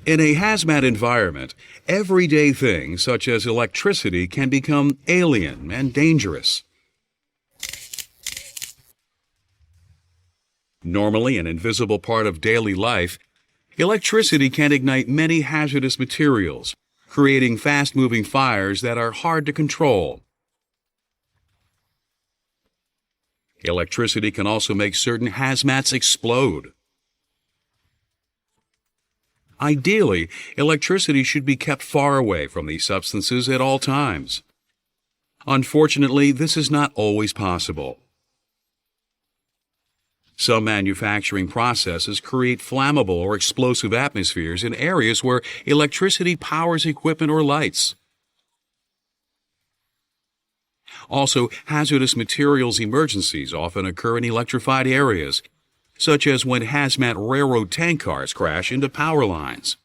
In a hazmat environment, everyday things such as electricity can become alien and dangerous. Normally an invisible part of daily life, electricity can ignite many hazardous materials, creating fast-moving fires that are hard to control. Electricity can also make certain hazmats explode. Ideally, electricity should be kept far away from these substances at all times. Unfortunately, this is not always possible. Some manufacturing processes create flammable or explosive atmospheres in areas where electricity powers equipment or lights. Also, hazardous materials emergencies often occur in electrified areas, such as when hazmat railroad tank cars crash into power lines.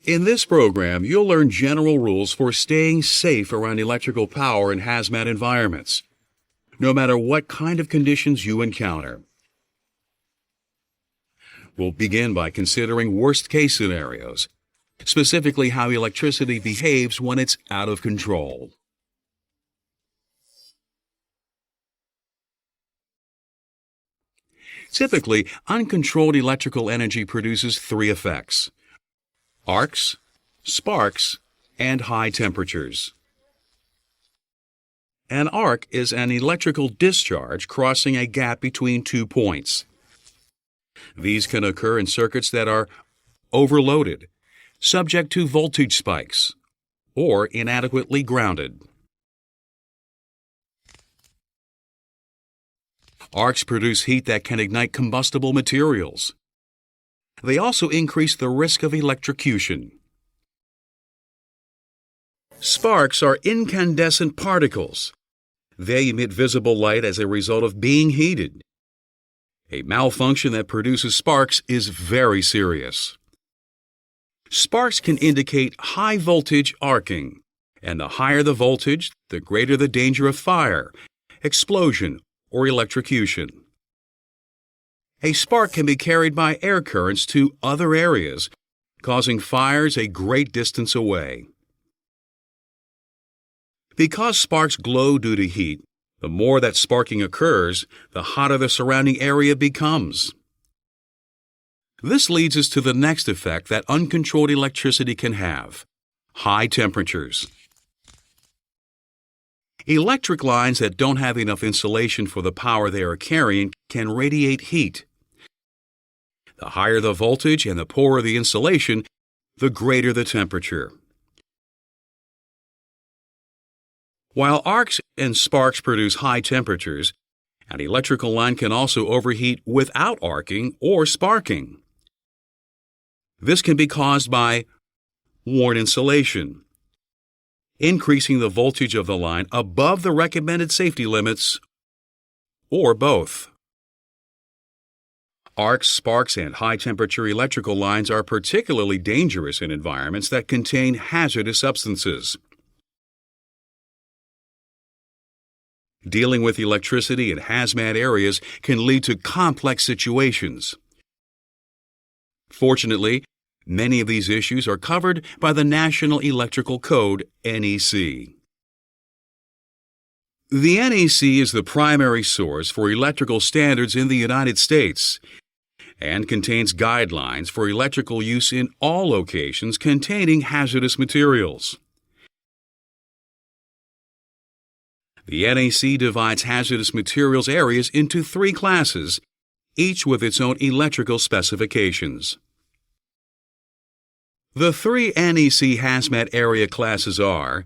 In this program, you'll learn general rules for staying safe around electrical power in hazmat environments, no matter what kind of conditions you encounter. We'll begin by considering worst-case scenarios, specifically how electricity behaves when it's out of control. Typically, uncontrolled electrical energy produces three effects: arcs, sparks, and high temperatures. An arc is an electrical discharge crossing a gap between 2 points. These can occur in circuits that are overloaded, subject to voltage spikes, or inadequately grounded. Arcs produce heat that can ignite combustible materials. They also increase the risk of electrocution. Sparks are incandescent particles. They emit visible light as a result of being heated. A malfunction that produces sparks is very serious. Sparks can indicate high voltage arcing, and the higher the voltage, the greater the danger of fire, explosion, or electrocution. A spark can be carried by air currents to other areas, causing fires a great distance away. Because sparks glow due to heat, the more that sparking occurs, the hotter the surrounding area becomes. This leads us to the next effect that uncontrolled electricity can have: high temperatures. Electric lines that don't have enough insulation for the power they are carrying can radiate heat. The higher the voltage and the poorer the insulation, the greater the temperature. While arcs and sparks produce high temperatures, an electrical line can also overheat without arcing or sparking. This can be caused by worn insulation, increasing the voltage of the line above the recommended safety limits, or both. Arcs, sparks, and high-temperature electrical lines are particularly dangerous in environments that contain hazardous substances. Dealing with electricity in hazmat areas can lead to complex situations. Fortunately, many of these issues are covered by the National Electrical Code, NEC. The NEC is the primary source for electrical standards in the United States and contains guidelines for electrical use in all locations containing hazardous materials. The NEC divides hazardous materials areas into 3 classes, each with its own electrical specifications. The 3 NEC hazmat area classes are: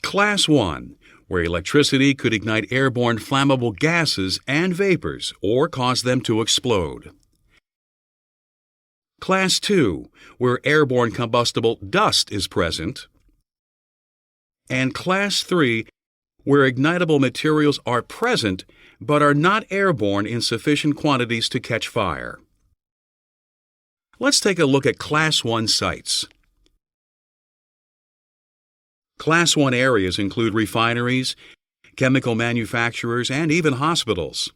Class 1, where electricity could ignite airborne flammable gases and vapors or cause them to explode. Class 2, where airborne combustible dust is present. And Class 3, where ignitable materials are present but are not airborne in sufficient quantities to catch fire. Let's take a look at Class 1 sites. Class 1 areas include refineries, chemical manufacturers, and even hospitals.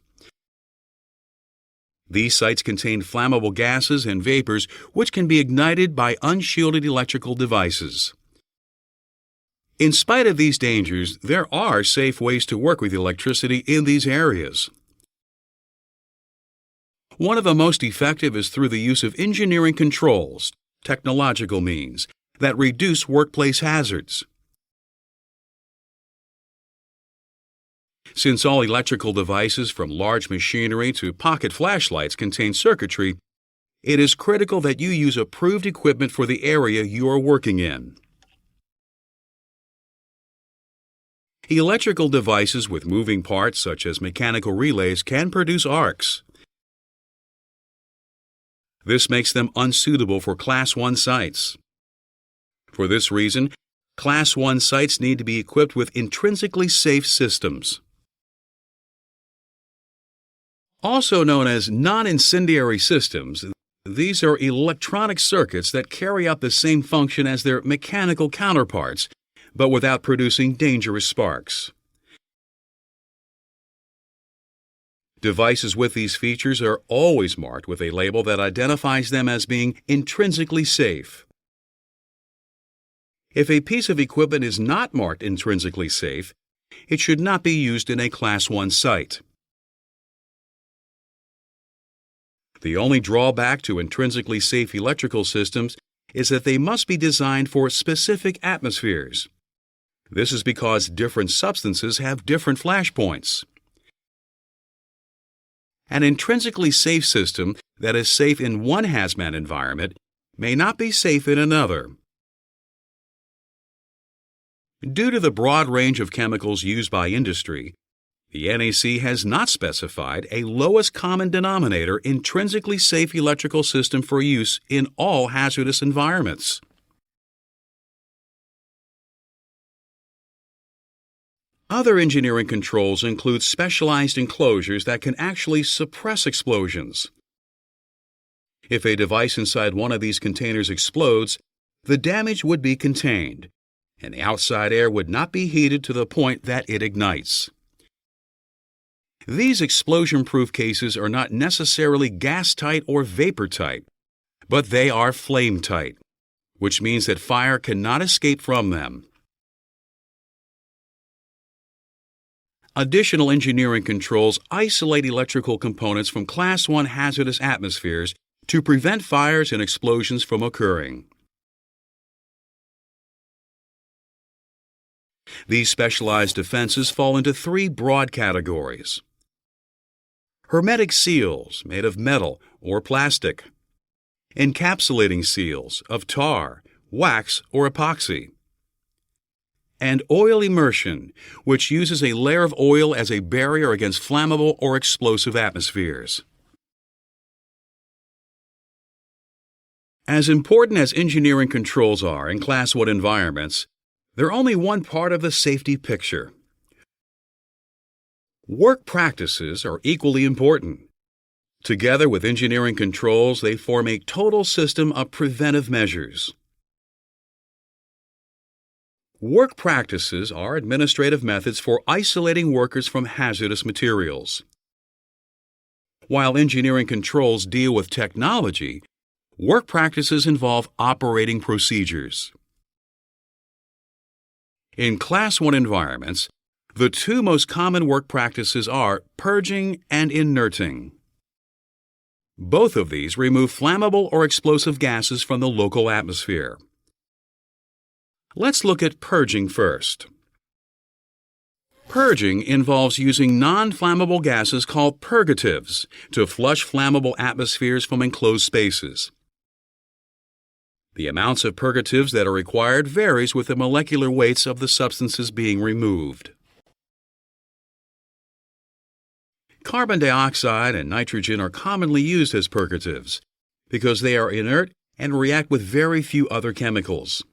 These sites contain flammable gases and vapors which can be ignited by unshielded electrical devices. In spite of these dangers, there are safe ways to work with electricity in these areas. One of the most effective is through the use of engineering controls, technological means, that reduce workplace hazards. Since all electrical devices from large machinery to pocket flashlights contain circuitry, it is critical that you use approved equipment for the area you are working in. Electrical devices with moving parts such as mechanical relays can produce arcs. This makes them unsuitable for Class 1 sites. For this reason, Class 1 sites need to be equipped with intrinsically safe systems. Also known as non-incendiary systems, these are electronic circuits that carry out the same function as their mechanical counterparts, but without producing dangerous sparks. Devices with these features are always marked with a label that identifies them as being intrinsically safe. If a piece of equipment is not marked intrinsically safe, it should not be used in a Class 1 site. The only drawback to intrinsically safe electrical systems is that they must be designed for specific atmospheres. This is because different substances have different flash points. An intrinsically safe system that is safe in one hazmat environment may not be safe in another. Due to the broad range of chemicals used by industry, the NEC has not specified a lowest common denominator intrinsically safe electrical system for use in all hazardous environments. Other engineering controls include specialized enclosures that can actually suppress explosions. If a device inside one of these containers explodes, the damage would be contained, and the outside air would not be heated to the point that it ignites. These explosion-proof cases are not necessarily gas-tight or vapor-tight, but they are flame-tight, which means that fire cannot escape from them. Additional engineering controls isolate electrical components from Class 1 hazardous atmospheres to prevent fires and explosions from occurring. These specialized defenses fall into three broad categories: hermetic seals made of metal or plastic, encapsulating seals of tar, wax, or epoxy, and oil immersion, which uses a layer of oil as a barrier against flammable or explosive atmospheres. As important as engineering controls are in Class 1 environments, they're only one part of the safety picture. Work practices are equally important. Together with engineering controls, they form a total system of preventive measures. Work practices are administrative methods for isolating workers from hazardous materials. While engineering controls deal with technology, work practices involve operating procedures. In Class 1 environments, the two most common work practices are purging and inerting. Both of these remove flammable or explosive gases from the local atmosphere. Let's look at purging first. Purging involves using non-flammable gases called purgatives to flush flammable atmospheres from enclosed spaces. The amounts of purgatives that are required varies with the molecular weights of the substances being removed. Carbon dioxide and nitrogen are commonly used as purgatives because they are inert and react with very few other chemicals.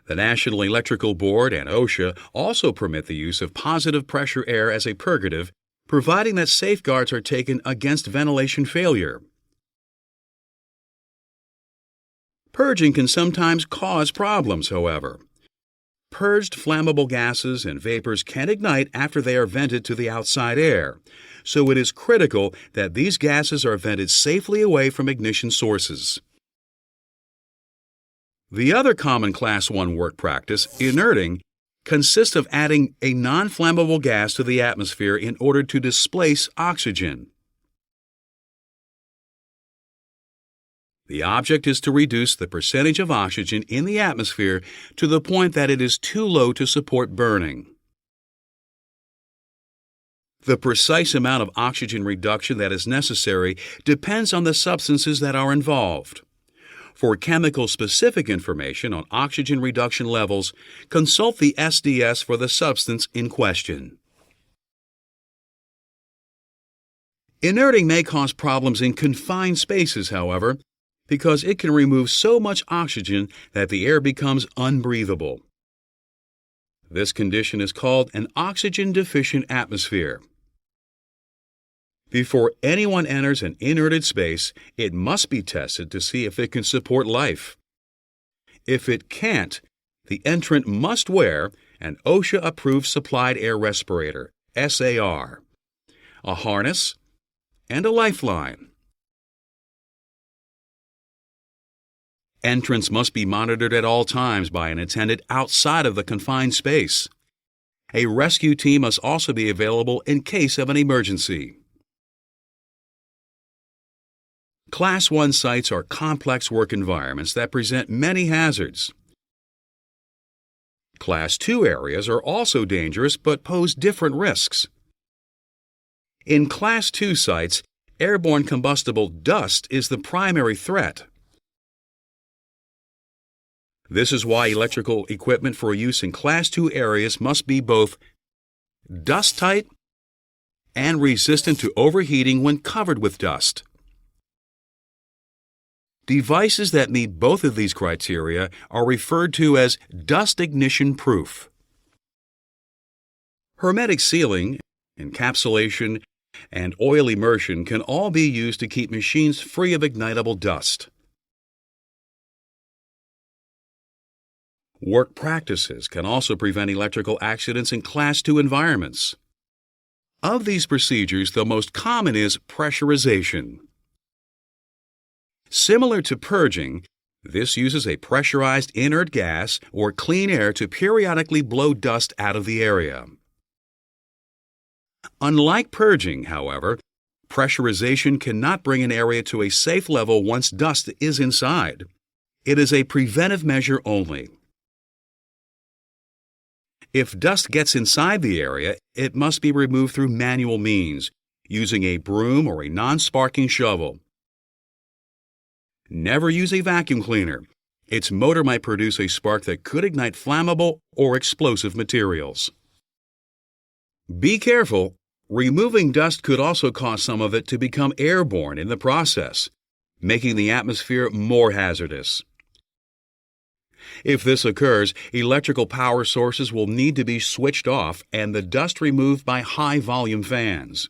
The National Electrical Board and OSHA also permit the use of positive pressure air as a purgative, providing that safeguards are taken against ventilation failure. Purging can sometimes cause problems, however. Purged flammable gases and vapors can ignite after they are vented to the outside air, so it is critical that these gases are vented safely away from ignition sources. The other common Class 1 work practice, inerting, consists of adding a non-flammable gas to the atmosphere in order to displace oxygen. The object is to reduce the percentage of oxygen in the atmosphere to the point that it is too low to support burning. The precise amount of oxygen reduction that is necessary depends on the substances that are involved. For chemical-specific information on oxygen reduction levels, consult the SDS for the substance in question. Inerting may cause problems in confined spaces, however, because it can remove so much oxygen that the air becomes unbreathable. This condition is called an oxygen-deficient atmosphere. Before anyone enters an inerted space, it must be tested to see if it can support life. If it can't, the entrant must wear an OSHA-approved supplied air respirator, SAR, a harness, and a lifeline. Entrance must be monitored at all times by an attendant outside of the confined space. A rescue team must also be available in case of an emergency. Class 1 sites are complex work environments that present many hazards. Class 2 areas are also dangerous but pose different risks. In Class 2 sites, airborne combustible dust is the primary threat. This is why electrical equipment for use in Class 2 areas must be both dust-tight and resistant to overheating when covered with dust. Devices that meet both of these criteria are referred to as dust ignition proof. Hermetic sealing, encapsulation, and oil immersion can all be used to keep machines free of ignitable dust. Work practices can also prevent electrical accidents in Class 2 environments. Of these procedures, the most common is pressurization. Similar to purging, this uses a pressurized inert gas or clean air to periodically blow dust out of the area. Unlike purging, however, pressurization cannot bring an area to a safe level once dust is inside. It is a preventive measure only. If dust gets inside the area, it must be removed through manual means, using a broom or a non-sparking shovel. Never use a vacuum cleaner. Its motor might produce a spark that could ignite flammable or explosive materials. Be careful. Removing dust could also cause some of it to become airborne in the process, making the atmosphere more hazardous. If this occurs, electrical power sources will need to be switched off and the dust removed by high-volume fans.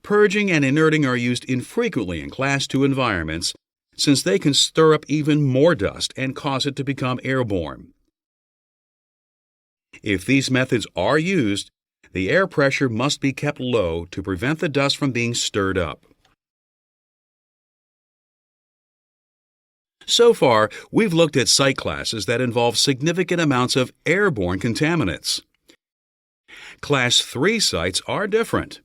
Purging and inerting are used infrequently in Class 2 environments since they can stir up even more dust and cause it to become airborne. If these methods are used, the air pressure must be kept low to prevent the dust from being stirred up. So far, we've looked at site classes that involve significant amounts of airborne contaminants. Class 3 sites are different.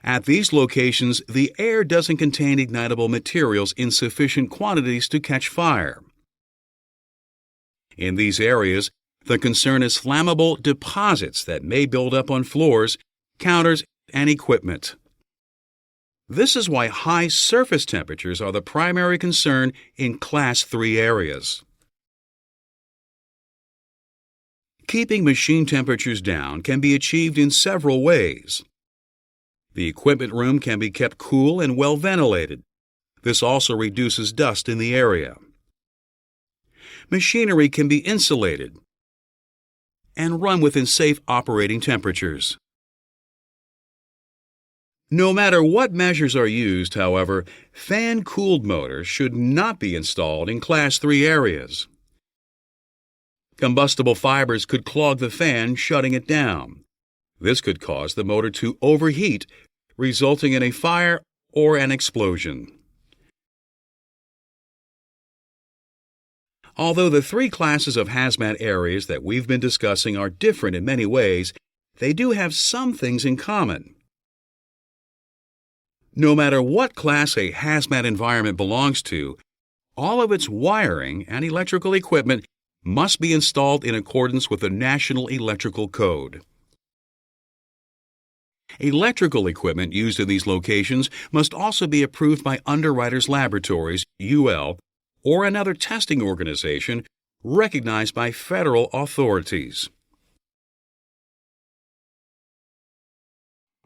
At these locations, the air doesn't contain ignitable materials in sufficient quantities to catch fire. In these areas, the concern is flammable deposits that may build up on floors, counters, and equipment. This is why high surface temperatures are the primary concern in Class 3 areas. Keeping machine temperatures down can be achieved in several ways. The equipment room can be kept cool and well ventilated. This also reduces dust in the area. Machinery can be insulated and run within safe operating temperatures. No matter what measures are used, however, fan-cooled motors should not be installed in Class 3 areas. Combustible fibers could clog the fan, shutting it down. This could cause the motor to overheat, resulting in a fire or an explosion. Although the three classes of hazmat areas that we've been discussing are different in many ways, they do have some things in common. No matter what class a hazmat environment belongs to, all of its wiring and electrical equipment must be installed in accordance with the National Electrical Code. Electrical equipment used in these locations must also be approved by Underwriters Laboratories, UL, or another testing organization recognized by federal authorities.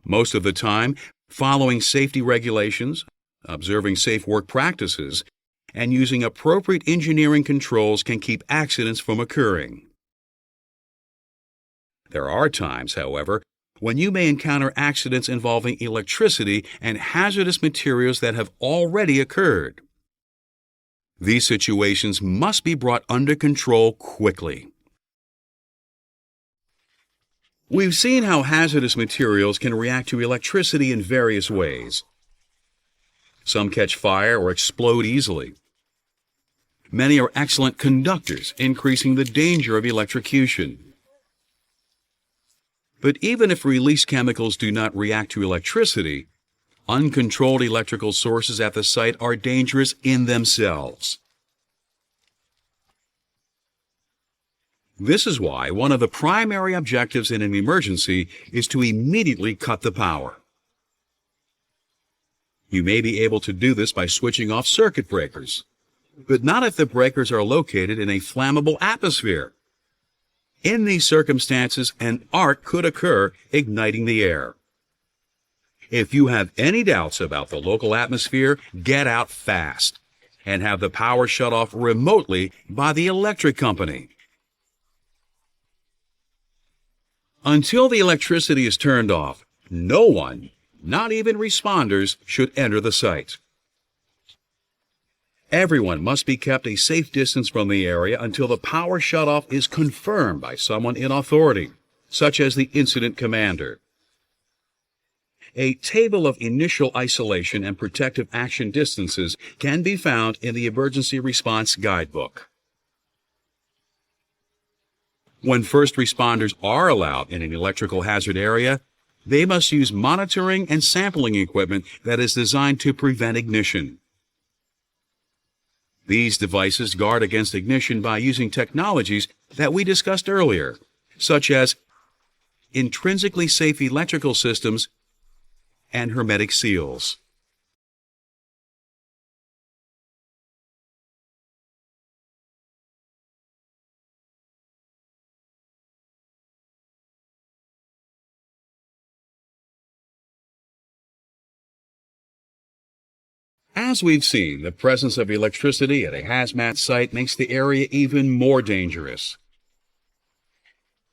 Most of the time, following safety regulations, observing safe work practices, and using appropriate engineering controls can keep accidents from occurring. There are times, however, when you may encounter accidents involving electricity and hazardous materials that have already occurred. These situations must be brought under control quickly. We've seen how hazardous materials can react to electricity in various ways. Some catch fire or explode easily. Many are excellent conductors, increasing the danger of electrocution. But even if released chemicals do not react to electricity, uncontrolled electrical sources at the site are dangerous in themselves. This is why one of the primary objectives in an emergency is to immediately cut the power. You may be able to do this by switching off circuit breakers, but not if the breakers are located in a flammable atmosphere. In these circumstances, an arc could occur, igniting the air. If you have any doubts about the local atmosphere, get out fast and have the power shut off remotely by the electric company. Until the electricity is turned off, no one, not even responders, should enter the site. Everyone must be kept a safe distance from the area until the power shutoff is confirmed by someone in authority, such as the incident commander. A table of initial isolation and protective action distances can be found in the Emergency Response Guidebook. When first responders are allowed in an electrical hazard area, they must use monitoring and sampling equipment that is designed to prevent ignition. These devices guard against ignition by using technologies that we discussed earlier, such as intrinsically safe electrical systems and hermetic seals. As we've seen, the presence of electricity at a hazmat site makes the area even more dangerous.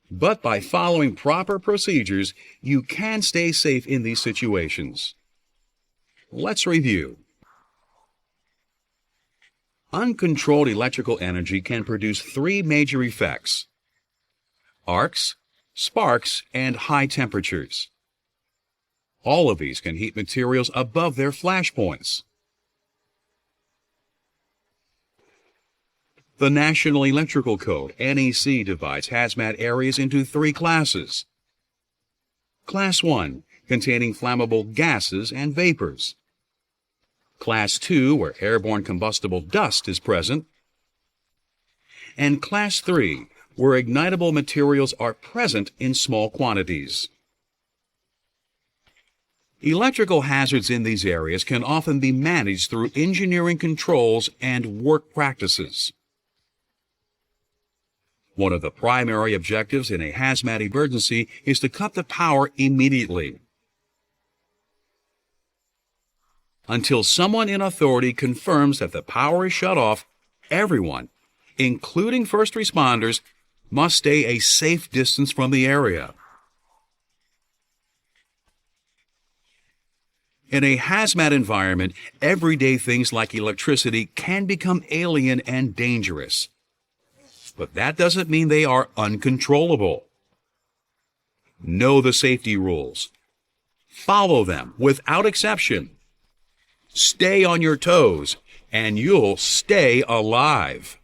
But by following proper procedures, you can stay safe in these situations. Let's review. Uncontrolled electrical energy can produce three major effects: arcs, sparks, and high temperatures. All of these can heat materials above their flash points. The National Electrical Code, NEC, divides hazmat areas into three classes. Class 1, containing flammable gases and vapors. Class 2, where airborne combustible dust is present. And Class 3, where ignitable materials are present in small quantities. Electrical hazards in these areas can often be managed through engineering controls and work practices. One of the primary objectives in a hazmat emergency is to cut the power immediately. Until someone in authority confirms that the power is shut off, everyone, including first responders, must stay a safe distance from the area. In a hazmat environment, everyday things like electricity can become alien and dangerous. but that doesn't mean they are uncontrollable. Know the safety rules. Follow them without exception. Stay on your toes, and you'll stay alive.